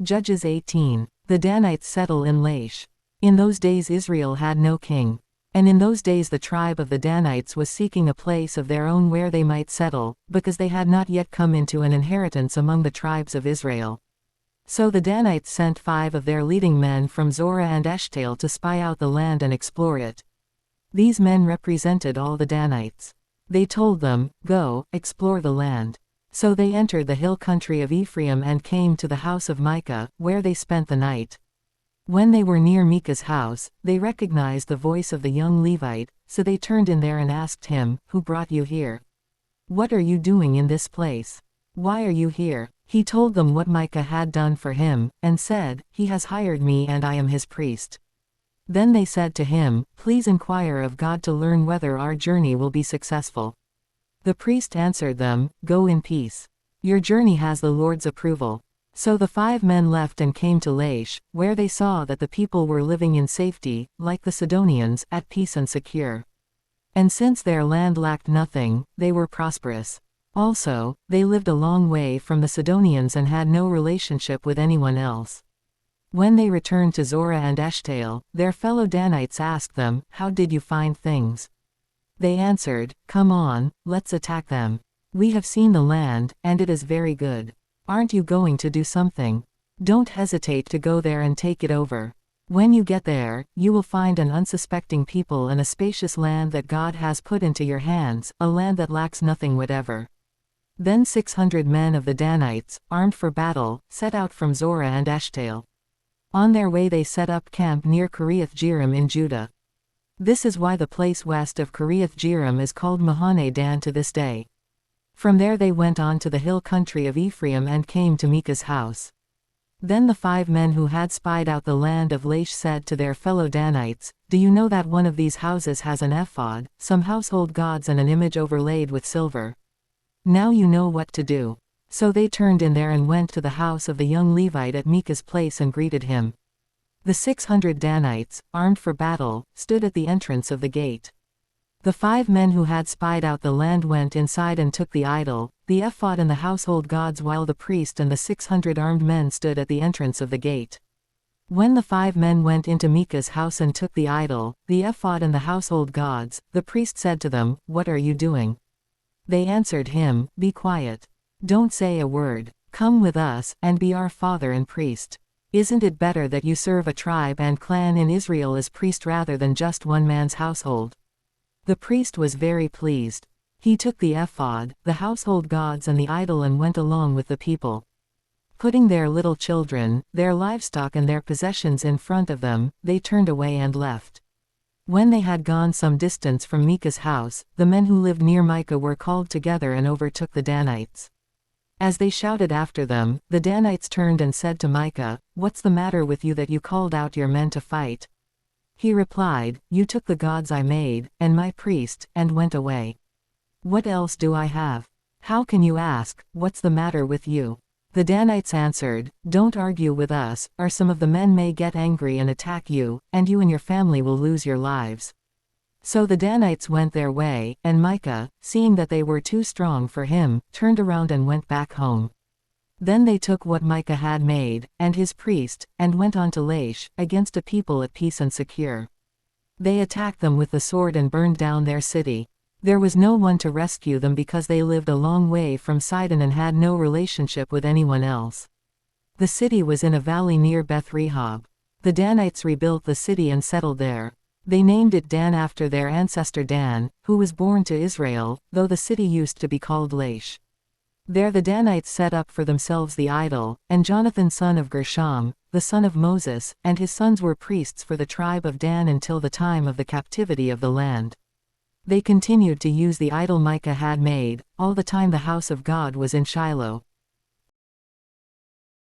Judges 18. The Danites settle in Laish. In those days Israel had no king. And in those days the tribe of the Danites was seeking a place of their own where they might settle, because they had not yet come into an inheritance among the tribes of Israel. So the Danites sent 5 of their leading men from Zorah and Eshtaol to spy out the land and explore it. These men represented all the Danites. They told them, "Go, explore the land." So they entered the hill country of Ephraim and came to the house of Micah, where they spent the night. When they were near Micah's house, they recognized the voice of the young Levite, so they turned in there and asked him, "Who brought you here? What are you doing in this place? Why are you here?" He told them what Micah had done for him, and said, "He has hired me and I am his priest." Then they said to him, "Please inquire of God to learn whether our journey will be successful." The priest answered them, "Go in peace. Your journey has the Lord's approval." So the 5 men left and came to Laish, where they saw that the people were living in safety, like the Sidonians, at peace and secure. And since their land lacked nothing, they were prosperous. Also, they lived a long way from the Sidonians and had no relationship with anyone else. When they returned to Zorah and Eshtaol, their fellow Danites asked them, "How did you find things?" They answered, "Come on, let's attack them. We have seen the land, and it is very good. Aren't you going to do something? Don't hesitate to go there and take it over. When you get there, you will find an unsuspecting people and a spacious land that God has put into your hands, a land that lacks nothing whatever." Then 600 men of the Danites, armed for battle, set out from Zorah and Eshtaol. On their way they set up camp near Kiriath-Jearim in Judah. This is why the place west of Kiriath-Jearim is called Mahane Dan to this day. From there they went on to the hill country of Ephraim and came to Micah's house. Then the 5 men who had spied out the land of Laish said to their fellow Danites, "Do you know that one of these houses has an ephod, some household gods and an image overlaid with silver? Now you know what to do." So they turned in there and went to the house of the young Levite at Micah's place and greeted him. The 600 Danites, armed for battle, stood at the entrance of the gate. The 5 men who had spied out the land went inside and took the idol, the ephod and the household gods, while the priest and the 600 armed men stood at the entrance of the gate. When the 5 men went into Micah's house and took the idol, the ephod and the household gods, the priest said to them, "What are you doing?" They answered him, "Be quiet. Don't say a word. Come with us, and be our father and priest. Isn't it better that you serve a tribe and clan in Israel as priest rather than just one man's household?" The priest was very pleased. He took the ephod, the household gods and the idol and went along with the people. Putting their little children, their livestock and their possessions in front of them, they turned away and left. When they had gone some distance from Micah's house, the men who lived near Micah were called together and overtook the Danites. As they shouted after them, the Danites turned and said to Micah, "What's the matter with you that you called out your men to fight?" He replied, "You took the gods I made, and my priest, and went away. What else do I have? How can you ask, 'What's the matter with you?'" The Danites answered, "Don't argue with us, or some of the men may get angry and attack you, and you and your family will lose your lives." So the Danites went their way, and Micah, seeing that they were too strong for him, turned around and went back home. Then they took what Micah had made, and his priest, and went on to Laish, against a people at peace and secure. They attacked them with the sword and burned down their city. There was no one to rescue them because they lived a long way from Sidon and had no relationship with anyone else. The city was in a valley near Beth Rehob. The Danites rebuilt the city and settled there. They named it Dan after their ancestor Dan, who was born to Israel, though the city used to be called Laish. There the Danites set up for themselves the idol, and Jonathan son of Gershom, the son of Moses, and his sons were priests for the tribe of Dan until the time of the captivity of the land. They continued to use the idol Micah had made, all the time the house of God was in Shiloh.